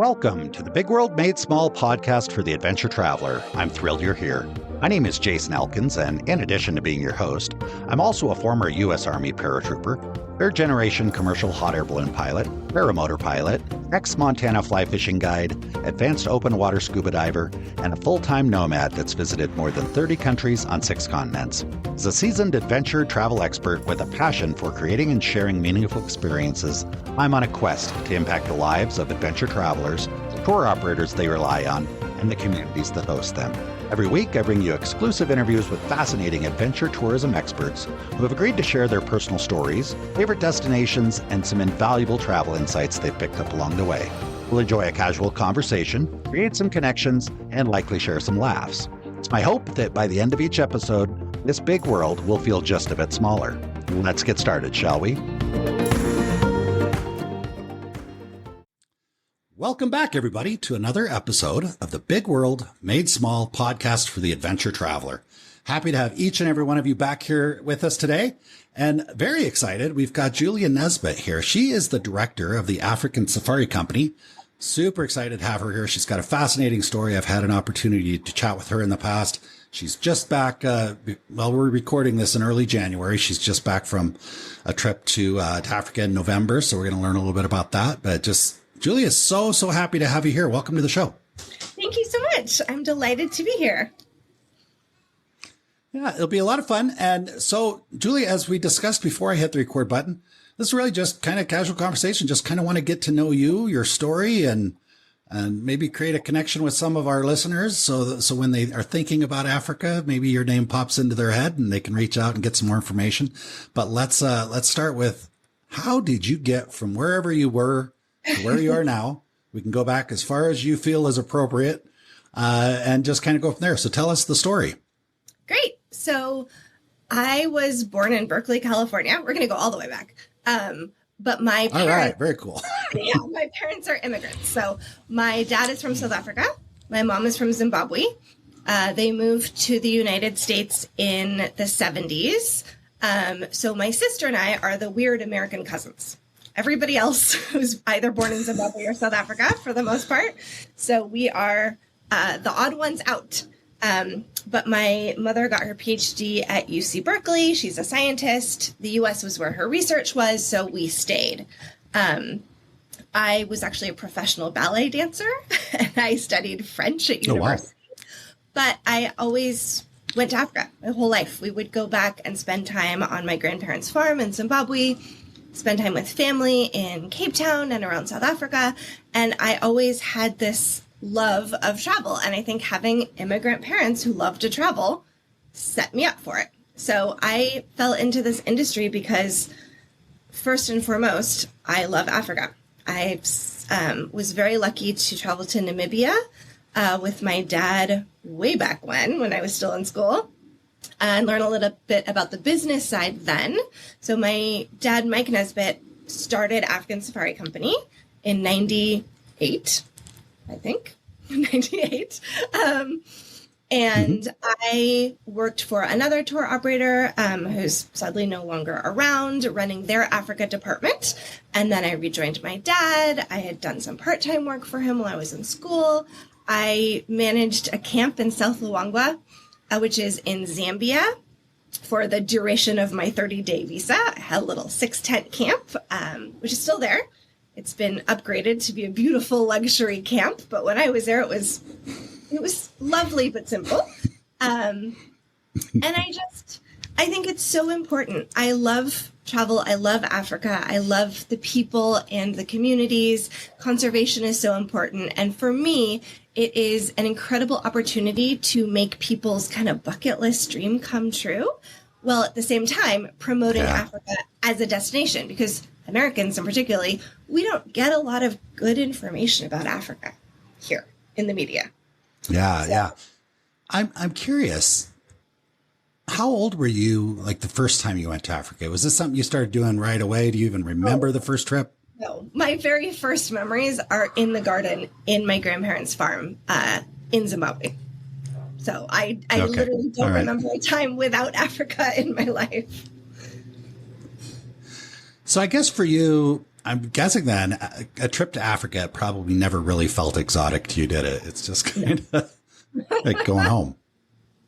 Welcome to the Big World Made Small podcast for the adventure traveler. I'm thrilled you're here. My name is Jason Elkins, and in addition to being your host, I'm also a former U.S. Army paratrooper, third-generation commercial hot air balloon pilot, paramotor pilot, ex-Montana fly fishing guide, advanced open water scuba diver, and a full-time nomad that's visited more than 30 countries on 6 continents. As a seasoned adventure travel expert with a passion for creating and sharing meaningful experiences, I'm on a quest to impact the lives of adventure travelers, the tour operators they rely on, and the communities that host them. Every week, I bring you exclusive interviews with fascinating adventure tourism experts who have agreed to share their personal stories, favorite destinations, and some invaluable travel insights they've picked up along the way. We'll enjoy a casual conversation, create some connections, and likely share some laughs. It's my hope that by the end of each episode, this big world will feel just a bit smaller. Let's get started, shall we? Welcome back, everybody, to another episode of the Big World Made Small podcast for the adventure traveler. Happy to have each and every one of you back here with us today, and very excited. We've got Julia Nesbitt here. She is the director of the African Safari Company. Super excited to have her here. She's got a fascinating story. I've had an opportunity to chat with her in the past. She's just back, we're recording this in early January. She's just back from a trip to Africa in November, so we're going to learn a little bit about that. But Julia, so happy to have you here. Welcome to the show. Thank you so much. I'm delighted to be here. Yeah, it'll be a lot of fun. And so, Julia, as we discussed before I hit the record button, this is really just kind of casual conversation. Just kind of want to get to know you, your story, and maybe create a connection with some of our listeners. So when they are thinking about Africa, maybe your name pops into their head and they can reach out and get some more information. But let's start with, how did you get from wherever you were to where you are now? We can go back as far as you feel is appropriate, and just kind of go from there. So tell us the story. Great. So I was born in Berkeley, California. We're going to go all the way back. But my parents, all right, very cool. Yeah, my parents are immigrants. So my dad is from South Africa. My mom is from Zimbabwe. They moved to the United States in the 70s. So my sister and I are the weird American cousins. Everybody else was either born in Zimbabwe or South Africa for the most part. So we are the odd ones out. But my mother got her PhD at UC Berkeley. She's a scientist. The US was where her research was, so we stayed. I was actually a professional ballet dancer, and I studied French at university. Oh, wow. But I always went to Africa my whole life. We would go back and spend time on my grandparents' farm in Zimbabwe, spend time with family in Cape Town and around South Africa. And I always had this love of travel. And I think having immigrant parents who love to travel set me up for it. So I fell into this industry because, first and foremost, I love Africa. I was very lucky to travel to Namibia with my dad way back when I was still in school, and learn a little bit about the business side then. So my dad, Mike Nesbitt, started African Safari Company in 98, I think, 98. And I worked for another tour operator who's sadly no longer around, running their Africa department. And then I rejoined my dad. I had done some part-time work for him while I was in school. I managed a camp in South Luangwa, which is in Zambia, for the duration of my 30-day visa. I had a little 6-tent camp, which is still there. It's been upgraded to be a beautiful luxury camp, but when I was there, it was lovely but simple. And I think it's so important. I love travel. I love Africa. I love the people and the communities. Conservation is so important. And for me, it is an incredible opportunity to make people's kind of bucket list dream come true, while at the same time promoting Africa as a destination, because Americans in particularly, we don't get a lot of good information about Africa here in the media. Yeah. I'm curious, how old were you, like, the first time you went to Africa? Was this something you started doing right away? Do you even remember the first trip? No, my very first memories are in the garden in my grandparents' farm in Zimbabwe. So I literally don't remember a time without Africa in my life. So I guess for you, I'm guessing then a trip to Africa probably never really felt exotic to you, did it? It's just kind of like going home.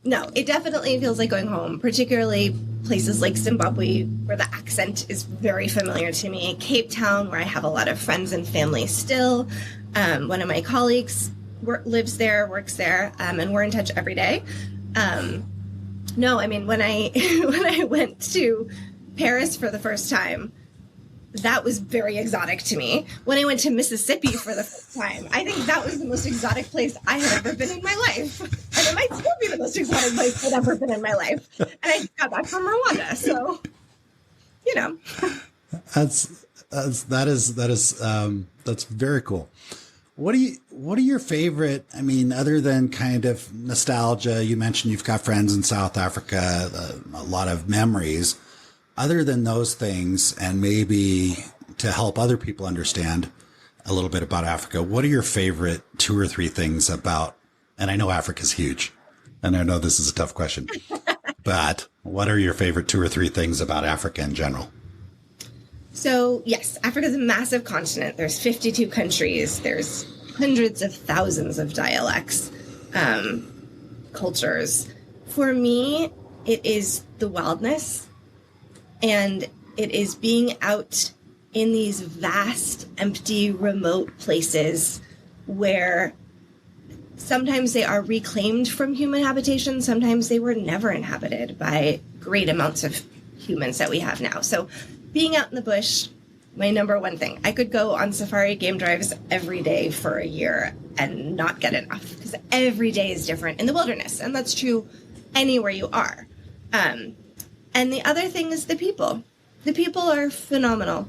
No, it definitely feels like going home, particularly places like Zimbabwe, where the accent is very familiar to me. Cape Town, where I have a lot of friends and family still. One of my colleagues lives there, works there, and we're in touch every day. No, I mean, when I when I went to Paris for the first time, that was very exotic to me. When I went to Mississippi for the first time, I think that was the most exotic place I had ever been in my life. And it might still be the most exotic place I've ever been in my life. And I got back from Rwanda, so, you know. That's very cool. What are your favorite, I mean, other than kind of nostalgia, you mentioned you've got friends in South Africa, a lot of memories. Other than those things, and maybe to help other people understand a little bit about Africa, what are your favorite 2 or 3 things about, and I know Africa's huge, and I know this is a tough question, but what are your favorite 2 or 3 things about Africa in general? So, yes, Africa is a massive continent. There's 52 countries. There's hundreds of thousands of dialects, cultures. For me, it is the wildness. And it is being out in these vast, empty, remote places where sometimes they are reclaimed from human habitation. Sometimes they were never inhabited by great amounts of humans that we have now. So being out in the bush, my number one thing. I could go on safari game drives every day for a year and not get enough because every day is different in the wilderness. And that's true anywhere you are. And the other thing is the people. The people are phenomenal.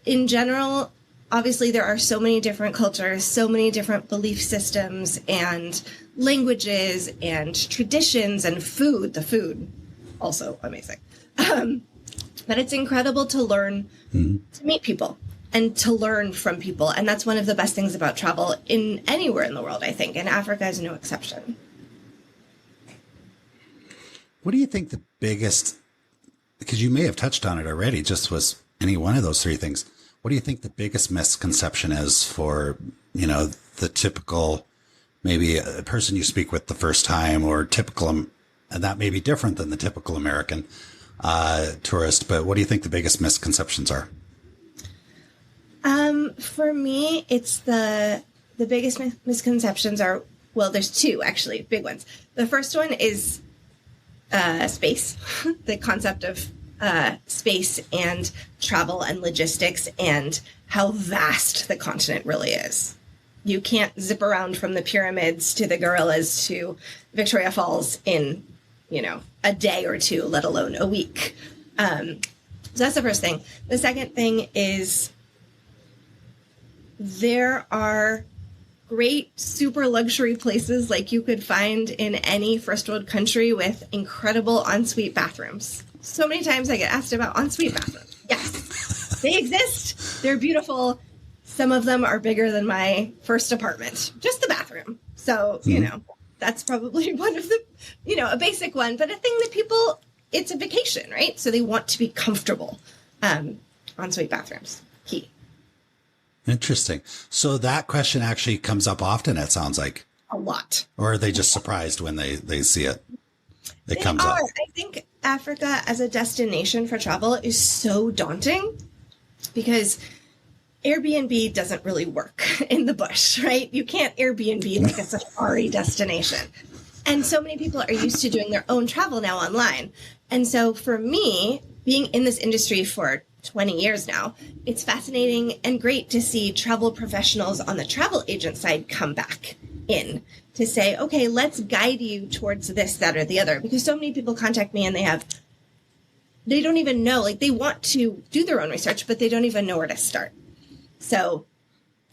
In general, obviously, there are so many different cultures, so many different belief systems and languages and traditions and food. The food, also amazing. But it's incredible to learn, to meet people and to learn from people. And that's one of the best things about travel in anywhere in the world, I think. And Africa is no exception. What do you think the biggest, because you may have touched on it already, just was any one of those 3 things. What do you think the biggest misconception is for, you know, the typical, maybe a person you speak with the first time or typical, and that may be different than the typical American tourist, but what do you think the biggest misconceptions are? For me, it's the biggest misconceptions are, well, there's 2 actually, big ones. The first one is space, the concept of space and travel and logistics and how vast the continent really is. You can't zip around from the pyramids to the gorillas to Victoria Falls in, you know, a day or 2, let alone a week. So that's the first thing. The second thing is there are great super luxury places like you could find in any first world country with incredible ensuite bathrooms. So many times I get asked about ensuite bathrooms. Yes, they exist. They're beautiful. Some of them are bigger than my first apartment, just the bathroom. So, you know, that's probably one of the, you know, a basic one, but a thing that people, it's a vacation, right? So they want to be comfortable. Ensuite bathrooms, key. Interesting. So that question actually comes up often, it sounds like. A lot. Or are they just surprised when they see it? It comes up. I think Africa as a destination for travel is so daunting because Airbnb doesn't really work in the bush, right? You can't Airbnb like a safari destination. And so many people are used to doing their own travel now online. And so for me, being in this industry for 20 years now, it's fascinating and great to see travel professionals on the travel agent side come back in to say, okay, let's guide you towards this, that, or the other. Because so many people contact me and they don't even know, like they want to do their own research, but they don't even know where to start. So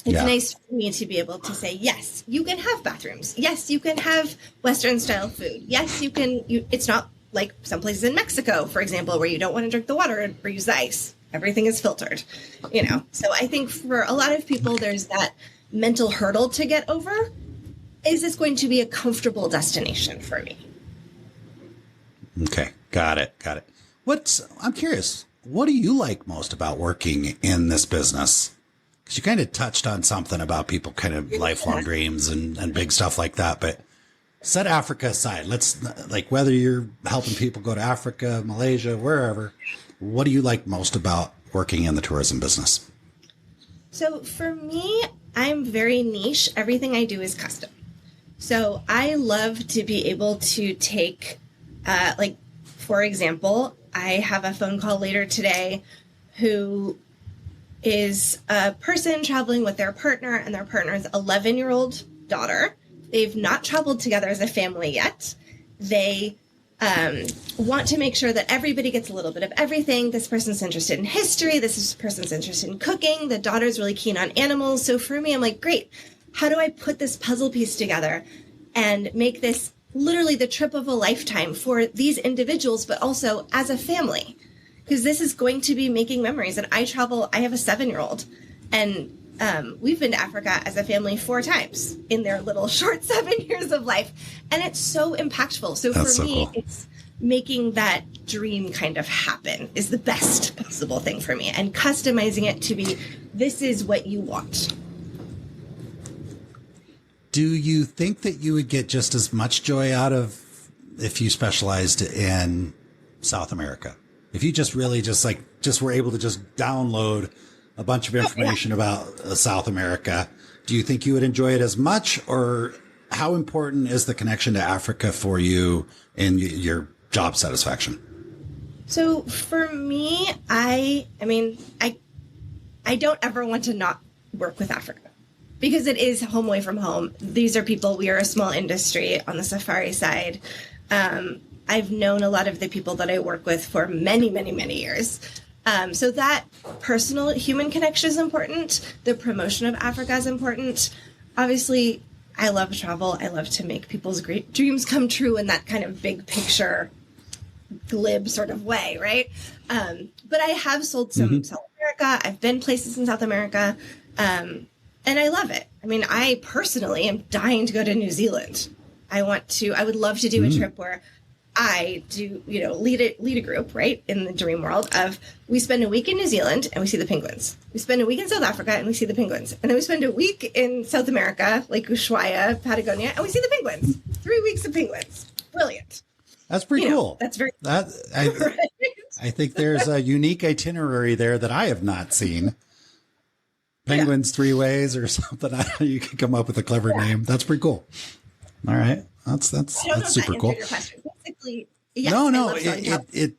it's nice for me to be able to say, yes, you can have bathrooms. Yes, you can have Western style food. Yes, you can. It's not like some places in Mexico, for example, where you don't want to drink the water or use the ice. Everything is filtered, you know. So I think for a lot of people, there's that mental hurdle to get over. Is this going to be a comfortable destination for me? Okay. Got it. I'm curious. what do you like most about working in this business? Because you kind of touched on something about people kind of lifelong dreams and big stuff like that. But set Africa aside. Let's like whether you're helping people go to Africa, Malaysia, wherever. What do you like most about working in the tourism business? So for me, I'm very niche. Everything I do is custom. So I love to be able to take, like, for example, I have a phone call later today who is a person traveling with their partner and their partner's 11-year-old daughter. They've not traveled together as a family yet. They want to make sure that everybody gets a little bit of everything. This person's interested in history. This person's interested in cooking. The daughter's really keen on animals. So for me, I'm like, great. How do I put this puzzle piece together and make this literally the trip of a lifetime for these individuals, but also as a family? Because this is going to be making memories. And I travel, I have a 7-year-old, and we've been to Africa as a family 4 times in their little short 7 years of life. And it's so impactful. So for me, cool. It's making that dream kind of happen is the best possible thing for me, and customizing it to be, this is what you want. Do you think that you would get just as much joy out of if you specialized in South America? If you just really just were able to just download a bunch of information about South America, do you think you would enjoy it as much? Or how important is the connection to Africa for you in your job satisfaction? So for me, I don't ever want to not work with Africa, because it is home away from home. These are people, we are a small industry on the safari side. I've known a lot of the people that I work with for many, many, many years. So that personal human connection is important. The promotion of Africa is important. Obviously, I love travel. I love to make people's great dreams come true in that kind of big picture, glib sort of way, right? But I have sold some South America. I've been places in South America. And I love it. I mean, I personally am dying to go to New Zealand. I would love to do a trip where I do, lead a group, right, in the dream world of, we spend a week in New Zealand and we see the penguins. We spend a week in South Africa and we see the penguins. And then we spend a week in South America, like Ushuaia, Patagonia, and we see the penguins. 3 weeks of penguins. Brilliant. That's pretty cool. That's very I think there's a unique itinerary there that I have not seen. Penguins 3 ways or something. You can come up with a clever name. That's pretty cool. All right. That's super cool. Basically, yes, no, it did.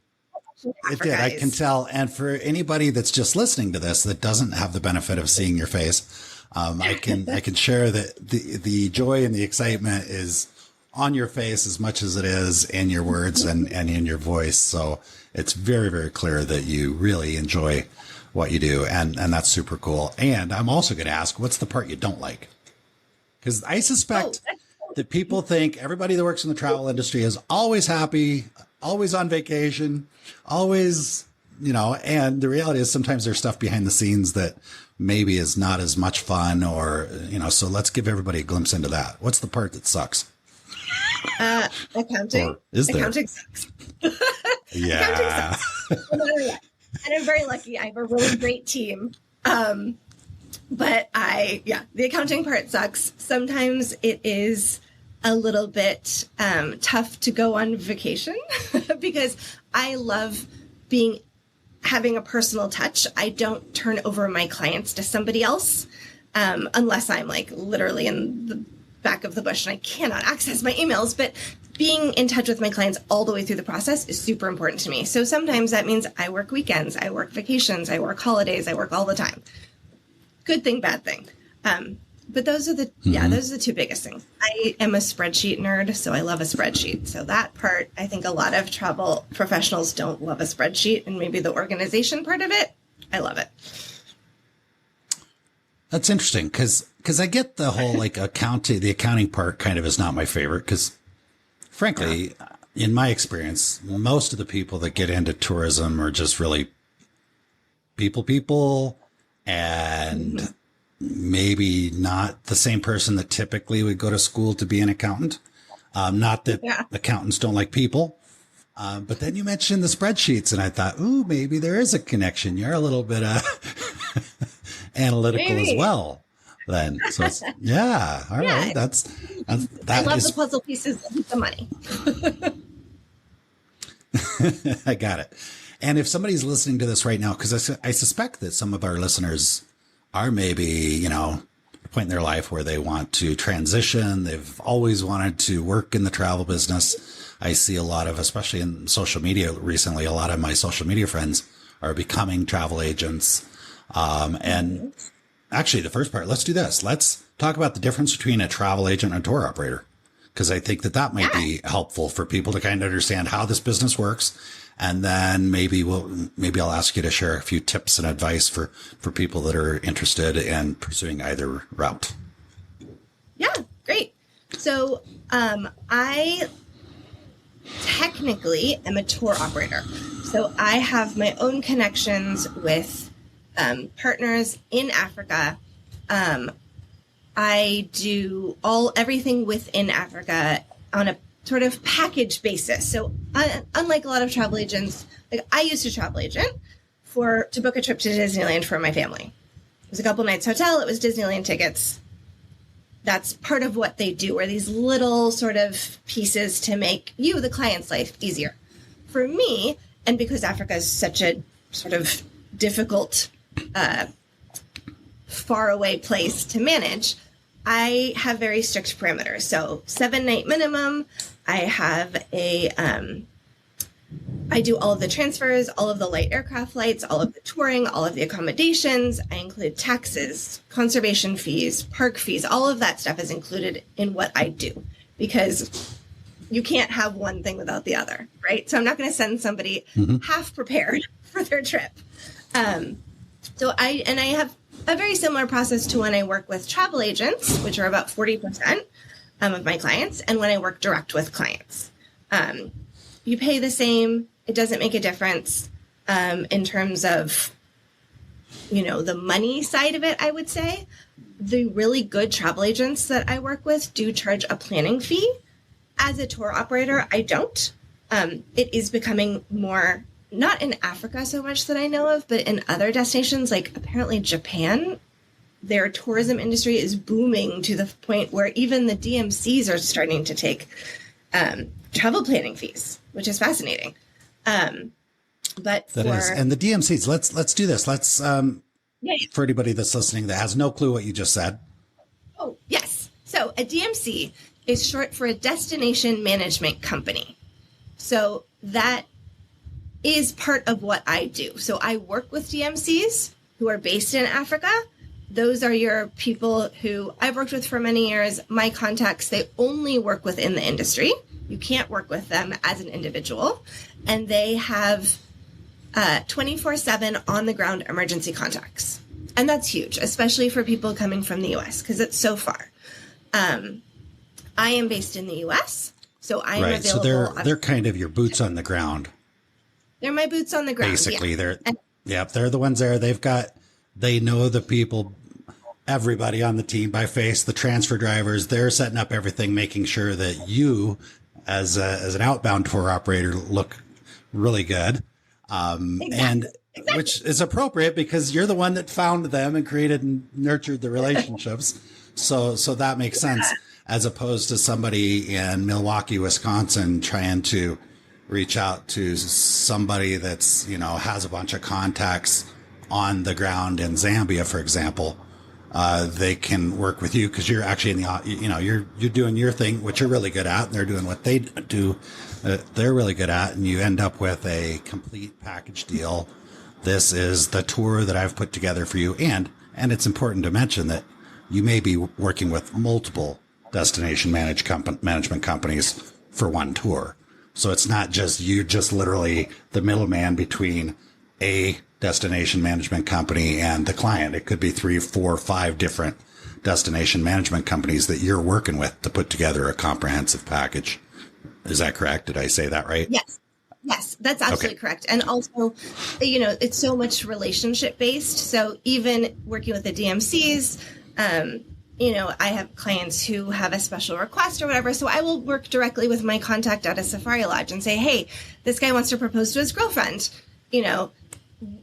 I can tell. And for anybody that's just listening to this that doesn't have the benefit of seeing your face, I can share that the joy and the excitement is on your face as much as it is in your words and in your voice. So it's very, very clear that you really enjoy what you do, and that's super cool. And I'm also going to ask, what's the part you don't like? Because I suspect that people think everybody that works in the travel industry is always happy, always on vacation, always, and the reality is sometimes there's stuff behind the scenes that maybe is not as much fun or, so let's give everybody a glimpse into that. What's the part that sucks? Accounting. Or is there? Accounting sucks. Yeah. Accounting sucks. No matter what. And I'm very lucky. I have a really great team. But the accounting part sucks. Sometimes it is a little bit tough to go on vacation because I love having a personal touch. I don't turn over my clients to somebody else unless I'm like literally in the back of the bush and I cannot access my emails. But being in touch with my clients all the way through the process is super important to me. So sometimes that means I work weekends, I work vacations, I work holidays, I work all the time. Good thing, bad thing. But those are the 2 biggest things. I am a spreadsheet nerd, so I love a spreadsheet. So that part, I think a lot of travel professionals don't love a spreadsheet, and maybe the organization part of it, I love it. That's interesting because I get the whole the accounting part kind of is not my favorite because frankly, in my experience, most of the people that get into tourism are just really people and maybe not the same person that typically would go to school to be an accountant. Not that accountants don't like people. But then you mentioned the spreadsheets, and I thought, ooh, maybe there is a connection. You're a little bit analytical Maybe. as well. Then, so it's, yeah, all right. That I love is the puzzle pieces and the money. I got it. And if somebody's listening to this right now, because I suspect that some of our listeners are maybe, at a point in their life where they want to transition. They've always wanted to work in the travel business. I see a lot of, especially in social media recently, a lot of my social media friends are becoming travel agents. And actually, the first part, let's do this. Let's talk about the difference between a travel agent and a tour operator, because I think that might be helpful for people to kind of understand how this business works. And then maybe I'll ask you to share a few tips and advice for people that are interested in pursuing either route. Yeah, great. So I technically am a tour operator. So I have my own connections with partners in Africa. I do everything within Africa on a sort of package basis. So unlike a lot of travel agents, like I used a travel agent to book a trip to Disneyland for my family. It was a couple nights hotel. It was Disneyland tickets. That's part of what they do, are these little sort of pieces to make you, the client's life, easier. For me, and because Africa is such a sort of difficult, far away place to manage, I have very strict parameters. So 7-night minimum. I have I do all of the transfers, all of the light aircraft flights, all of the touring, all of the accommodations. I include taxes, conservation fees, park fees. All of that stuff is included in what I do, because you can't have one thing without the other, right? So I'm not going to send somebody half prepared for their trip. So I have a very similar process to when I work with travel agents, which are about 40% of my clients, and when I work direct with clients. You pay the same. It doesn't make a difference in terms of, the money side of it, I would say. The really good travel agents that I work with do charge a planning fee. As a tour operator, I don't. It is becoming more, not in Africa so much that I know of, but in other destinations, like apparently Japan, their tourism industry is booming to the point where even the DMCs are starting to take travel planning fees, which is fascinating. And the DMCs, let's do this. Let's, for anybody that's listening that has no clue what you just said. Oh, yes. So a DMC is short for a destination management company. So that is part of what I do. So I work with DMCs who are based in Africa. Those are your people who I've worked with for many years. My contacts, they only work within the industry. You can't work with them as an individual. And they have 24/7 on-the-ground emergency contacts. And that's huge, especially for people coming from the U.S., because it's so far. I am based in the U.S., so I am available. So they're kind of your boots on the ground. They're my boots on the ground. Basically, they're the ones there. They know the people, everybody on the team by face, the transfer drivers. They're setting up everything, making sure that you, as an outbound tour operator, look really good. And which is appropriate because you're the one that found them and created and nurtured the relationships. So that makes sense, as opposed to somebody in Milwaukee, Wisconsin, trying to reach out to somebody that's, has a bunch of contacts on the ground in Zambia, for example. They can work with you because you're actually in the, you're doing your thing, which you're really good at, and they're doing what they do. They're really good at, and you end up with a complete package deal. This is the tour that I've put together for you. And it's important to mention that you may be working with multiple destination management companies for one tour. So it's not just literally the middleman between a destination management company and the client. It could be 3, 4, 5 different destination management companies that you're working with to put together a comprehensive package. Is that correct? Did I say that right? Yes, that's absolutely correct. And also, it's so much relationship based. So even working with the DMCs, I have clients who have a special request or whatever. So I will work directly with my contact at a safari lodge and say, hey, this guy wants to propose to his girlfriend.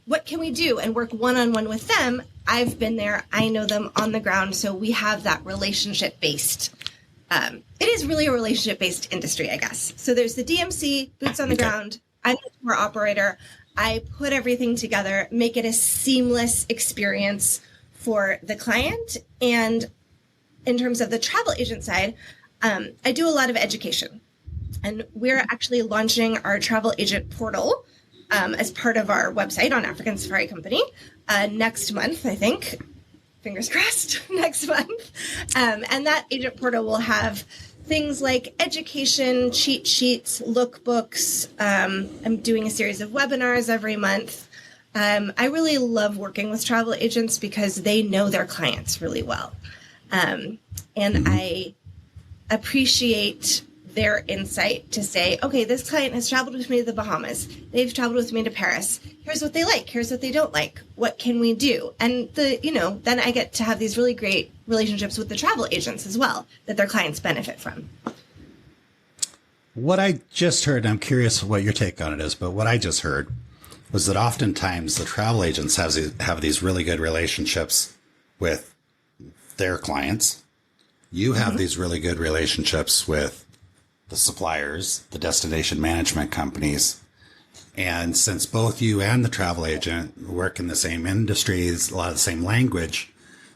What can we do? And work one-on-one with them. I've been there. I know them on the ground. So we have that relationship-based. It is really a relationship-based industry, I guess. So there's the DMC, boots on the ground. I'm the tour operator. I put everything together, make it a seamless experience for the client. And in terms of the travel agent side, I do a lot of education. And we're actually launching our travel agent portal as part of our website on African Safari Company next month, I think. Fingers crossed, next month. And that agent portal will have things like education, cheat sheets, lookbooks. I'm doing a series of webinars every month. I really love working with travel agents because they know their clients really well. And I appreciate their insight to say, okay, this client has traveled with me to the Bahamas. They've traveled with me to Paris. Here's what they like. Here's what they don't like. What can we do? And then I get to have these really great relationships with the travel agents as well that their clients benefit from. What I just heard, I'm curious what your take on it is, but what I just heard was that oftentimes the travel agents have these really good relationships with their clients. You have these really good relationships with the suppliers, the destination management companies. And since both you and the travel agent work in the same industries, a lot of the same language,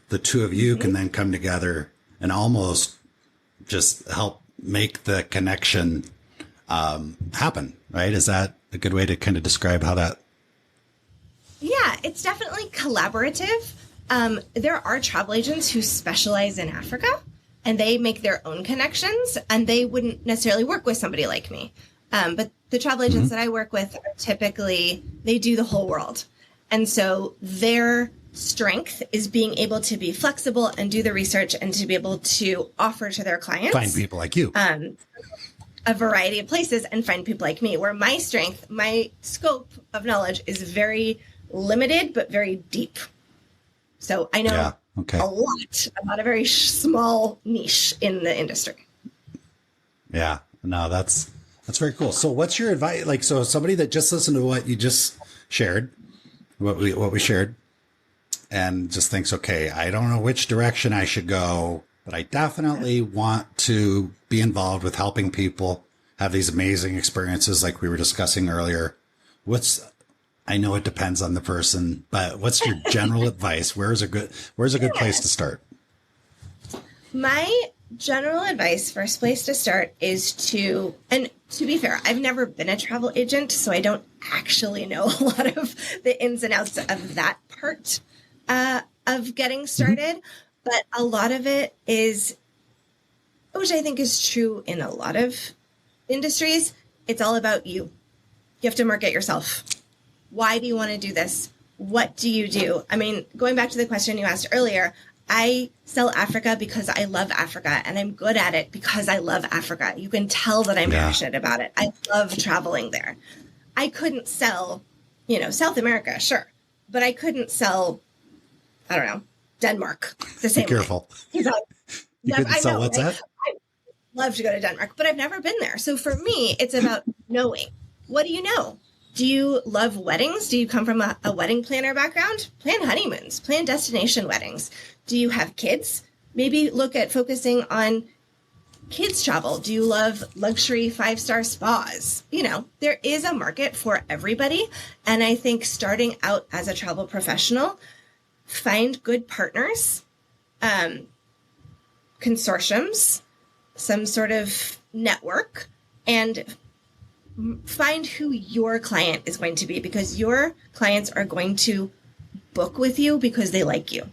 the two of you can then come together and almost just help make the connection happen, right? Is that a good way to kind of describe how that? Yeah, it's definitely collaborative. There are travel agents who specialize in Africa, and they make their own connections, and they wouldn't necessarily work with somebody like me. But the travel agents that I work with are typically, they do the whole world. And so their strength is being able to be flexible and do the research and to be able to offer to their clients. Find people like you. A variety of places and find people like me, where my strength, my scope of knowledge is very limited, but very deep. So I know a lot about a very small niche in the industry. Yeah, no, that's very cool. So what's your advice? Like, so somebody that just listened to what you just shared, what we shared, and just thinks, okay, I don't know which direction I should go, but I definitely want to be involved with helping people have these amazing experiences like we were discussing earlier. I know it depends on the person, but what's your general advice? Where's a good place to start? My general advice, first place to start is and to be fair, I've never been a travel agent, so I don't actually know a lot of the ins and outs of that part of getting started. But a lot of it is, which I think is true in a lot of industries, it's all about you. You have to market yourself. Why do you want to do this? What do you do? I mean, going back to the question you asked earlier, I sell Africa because I love Africa, and I'm good at it because I love Africa. You can tell that I'm passionate about it. I love traveling there. I couldn't sell, South America, sure, but I couldn't sell, I don't know, Denmark the same way. Be careful. You couldn't sell what's that? I love to go to Denmark, but I've never been there. So for me, it's about knowing. What do you know? Do you love weddings? Do you come from a wedding planner background? Plan honeymoons, plan destination weddings. Do you have kids? Maybe look at focusing on kids travel. Do you love luxury 5-star spas? There is a market for everybody. And I think starting out as a travel professional, find good partners, consortiums, some sort of network, and find who your client is going to be, because your clients are going to book with you because they like you.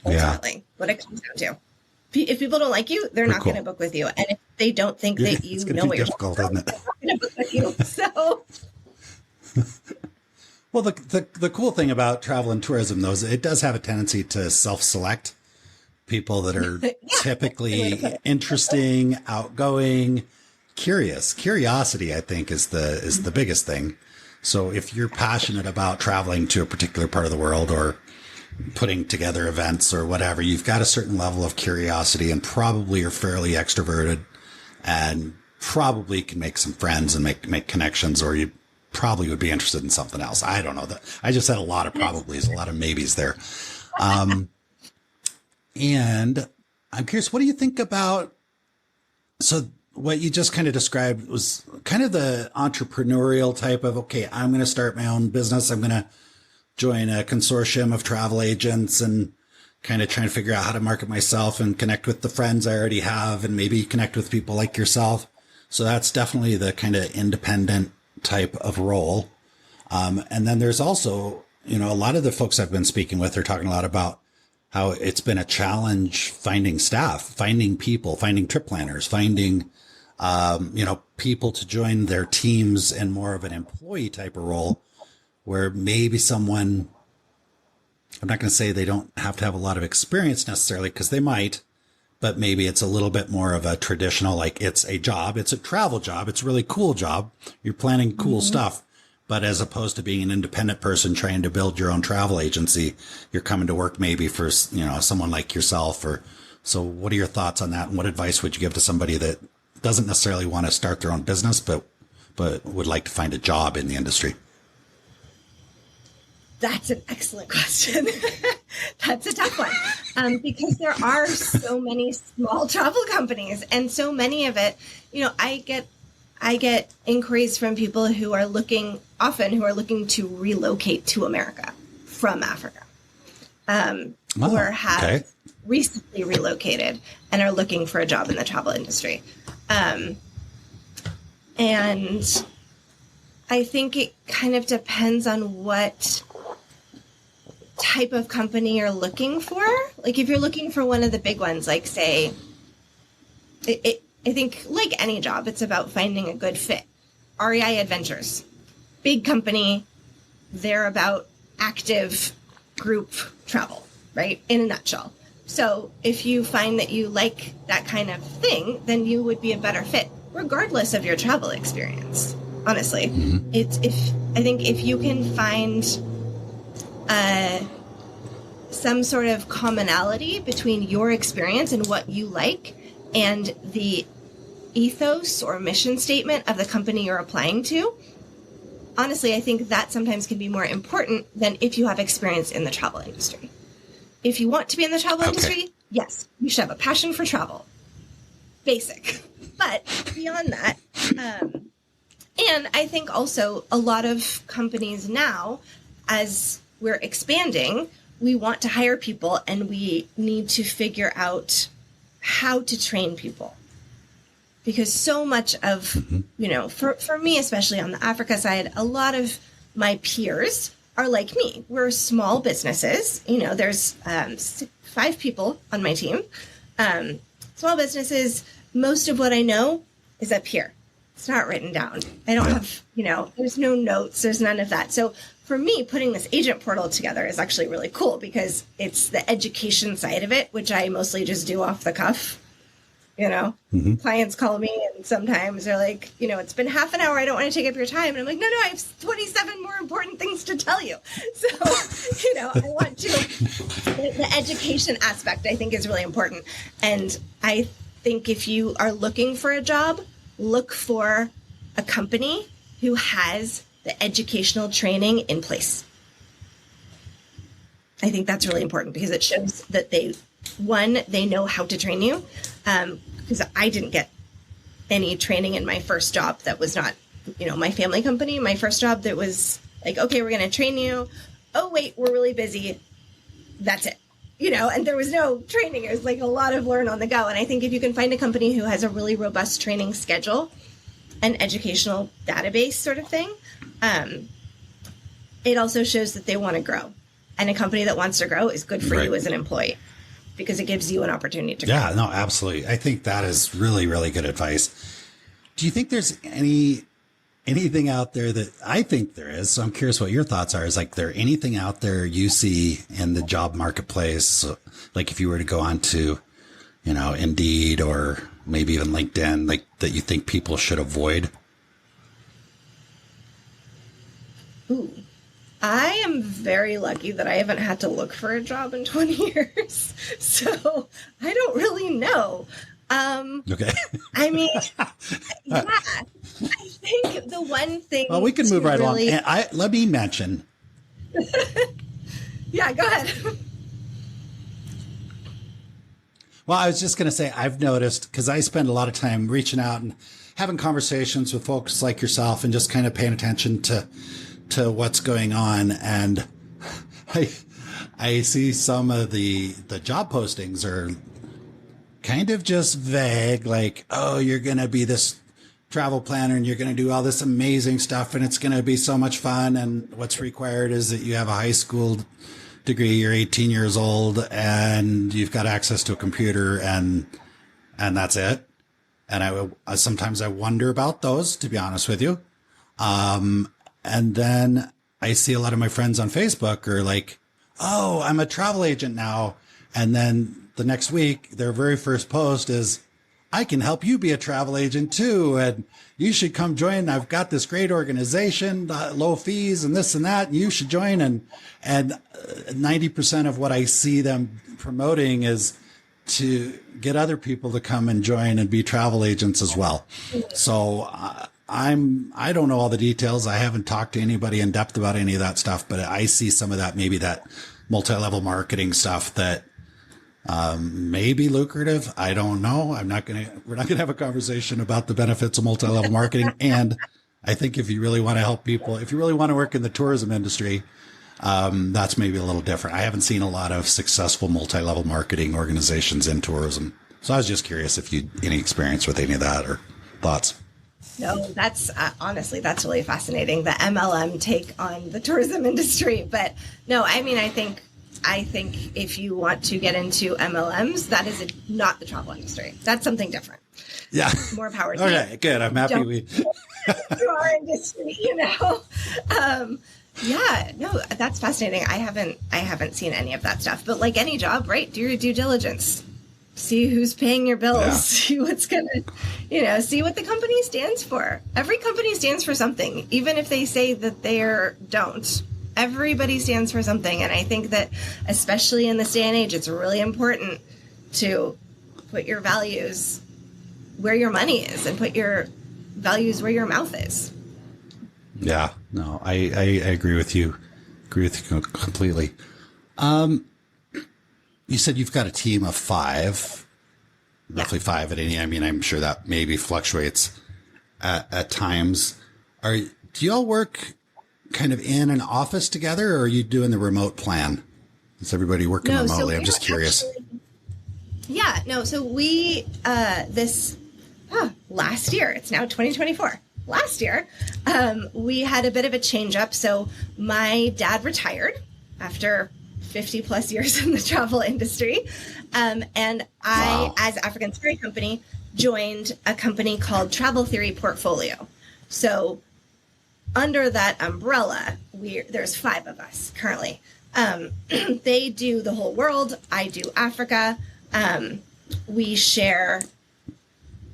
Ultimately, what it comes down to. If people don't like you, they're not going to book with you. And if they don't think that you know what you're talking about, they're not going to book with you. So, well, the cool thing about travel and tourism, though, is it does have a tendency to self-select people that are typically interesting, outgoing, curious. Curiosity, I think, is the biggest thing. So if you're passionate about traveling to a particular part of the world, or putting together events or whatever, you've got a certain level of curiosity and probably are fairly extroverted and probably can make some friends and make connections, or you probably would be interested in something else. I don't know that. I just had a lot of probablys, a lot of maybes there. And I'm curious, what do you think about, so what you just kind of described was kind of the entrepreneurial type of, okay, I'm going to start my own business. I'm going to join a consortium of travel agents and kind of trying to figure out how to market myself and connect with the friends I already have and maybe connect with people like yourself. So that's definitely the kind of independent type of role. And then there's also, a lot of the folks I've been speaking with are talking a lot about how it's been a challenge finding staff, finding people, finding trip planners, finding, people to join their teams in more of an employee type of role where maybe someone, I'm not going to say they don't have to have a lot of experience necessarily, because they might, but maybe it's a little bit more of a traditional, like it's a job, it's a travel job, it's a really cool job. You're planning cool stuff. But as opposed to being an independent person trying to build your own travel agency, you're coming to work maybe for, someone like yourself. Or so what are your thoughts on that? And what advice would you give to somebody that doesn't necessarily want to start their own business, but would like to find a job in the industry? That's an excellent question. That's a tough one because there are so many small travel companies, and so many of it, I get inquiries from people who are looking to relocate to America from Africa, or have recently relocated and are looking for a job in the travel industry. And I think it kind of depends on what type of company you're looking for. Like if you're looking for one of the big ones, like say, I think like any job, it's about finding a good fit. REI Adventures, big company. They're about active group travel, right? In a nutshell. So if you find that you like that kind of thing, then you would be a better fit, regardless of your travel experience. Honestly, I think if you can find some sort of commonality between your experience and what you like and the ethos or mission statement of the company you're applying to, honestly, I think that sometimes can be more important than if you have experience in the travel industry. If you want to be in the travel industry, yes, you should have a passion for travel. Basic. But beyond that, and I think also a lot of companies now, as we're expanding, we want to hire people and we need to figure out how to train people. Because so much of, for me, especially on the Africa side, a lot of my peers are like me. We're small businesses. There's 5 people on my team. Small businesses, most of what I know is up here. It's not written down. I don't have, there's no notes. There's none of that. So for me, putting this agent portal together is actually really cool because it's the education side of it, which I mostly just do off the cuff. Clients call me and sometimes they're like, it's been half an hour. I don't want to take up your time. And I'm like, no, I have 27 more important things to tell you. So, I want to, the education aspect I think is really important. And I think if you are looking for a job, look for a company who has the educational training in place. I think that's really important because it shows that they know how to train you. Because I didn't get any training in my first job that was not, my family company. My first job that was like, okay, we're going to train you. Oh, wait, we're really busy. That's it. And there was no training. It was like a lot of learn on the go. And I think if you can find a company who has a really robust training schedule and educational database sort of thing, it also shows that they want to grow. And a company that wants to grow is good for you as an employee because it gives you an opportunity to grow. Yeah, no, absolutely. I think that is really, really good advice. Do you think there's anything out there that I think there is? So I'm curious what your thoughts are. Is like there anything out there you see in the job marketplace? Like if you were to go on to, Indeed or maybe even LinkedIn, like that you think people should avoid? Ooh. I am very lucky that I haven't had to look for a job in 20 years. So I don't really know. Okay. I mean, yeah, I think the one thing. Well, we can move right along. And let me mention. Yeah, go ahead. Well, I was just going to say, I've noticed, because I spend a lot of time reaching out and having conversations with folks like yourself and just kind of paying attention to what's going on. And I see some of the job postings are kind of just vague, like, oh, you're going to be this travel planner and you're going to do all this amazing stuff and it's going to be so much fun. And what's required is that you have a high school degree, you're 18 years old and you've got access to a computer and that's it. And sometimes I wonder about those, to be honest with you. And then I see a lot of my friends on Facebook are like, oh, I'm a travel agent now. And then the next week, their very first post is, I can help you be a travel agent too. And you should come join. I've got this great organization, low fees and this and that. And you should join. And 90% of what I see them promoting is to get other people to come and join and be travel agents as well. So I don't know all the details. I haven't talked to anybody in depth about any of that stuff, but I see some of that, maybe that multi-level marketing stuff that may be lucrative. I don't know. we're not going to have a conversation about the benefits of multi-level marketing. And I think if you really want to help people, if you really want to work in the tourism industry, that's maybe a little different. I haven't seen a lot of successful multi-level marketing organizations in tourism. So I was just curious if you any experience with any of that or thoughts. No, that's honestly, that's really fascinating. The MLM take on the tourism industry. But no, I mean, I think if you want to get into MLMs, that is not the travel industry. That's something different. Yeah. More power to you. Okay, good. I'm happy we to our industry, you know. Yeah, no, that's fascinating. I haven't seen any of that stuff. But like any job, right? Do your due diligence. See who's paying your bills. Yeah. See what's gonna, see what the company stands for. Every company stands for something, even if they say that they don't. Everybody stands for something. And I think that, especially in this day and age, it's really important to put your values where your money is and put your values where your mouth is. Yeah, no, I agree with you. Agree with you completely. You said you've got a team of 5, roughly 5 at any. I mean, I'm sure that maybe fluctuates at times. Do you all work kind of in an office together, or are you doing the remote plan? Is everybody working remotely? I'm just curious. So we, last year, it's now 2024. Last year, we had a bit of a change up. So my dad retired after 50 plus years in the travel industry. And I, as African Safari Company, joined a company called Travel Theory Portfolio. So under that umbrella, there's 5 of us currently. They do the whole world. I do Africa. We share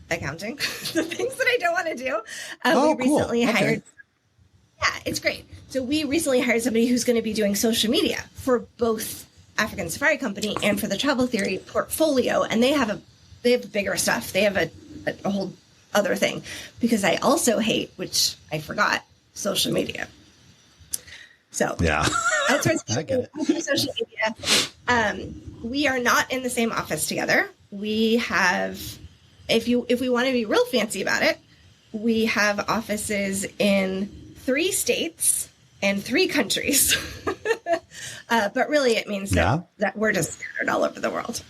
accounting, the things that I don't want to do. We recently hired. Yeah, it's great. So we recently hired somebody who's going to be doing social media for both African Safari Company and for the Travel Theory Portfolio. And they have bigger stuff. They have a whole other thing, because I also hate, which I forgot, social media. So yeah, outsource social media. We are not in the same office together. We have, if we want to be real fancy about it, we have offices in 3 states and 3 countries. But really it means that we're just scattered all over the world,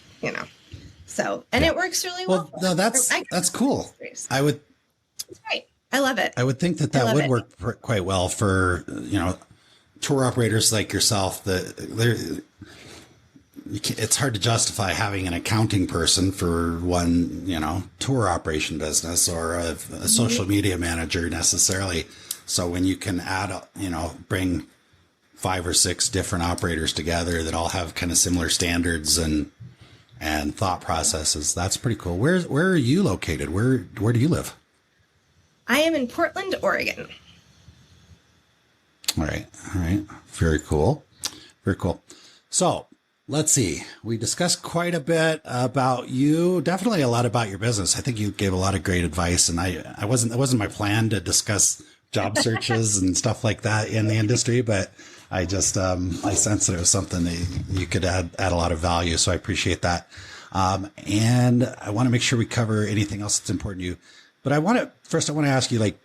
So, and it works really well. No, that's cool. It's great. I love it. I would think that would work quite well for, tour operators like yourself. It's hard to justify having an accounting person for one, tour operation business or a social media manager necessarily. So when you can add, bring 5 or 6 different operators together that all have kind of similar standards and thought processes, that's pretty cool. Where are you located? Where do you live? I am in Portland, Oregon. All right. All right. Very cool. Very cool. So let's see. We discussed quite a bit about you, definitely a lot about your business. I think you gave a lot of great advice, and it wasn't my plan to discuss job searches and stuff like that in the industry, but I just, I sensed that it was something that you could add a lot of value. So I appreciate that. And I want to make sure we cover anything else that's important to you, but I want to ask you, like,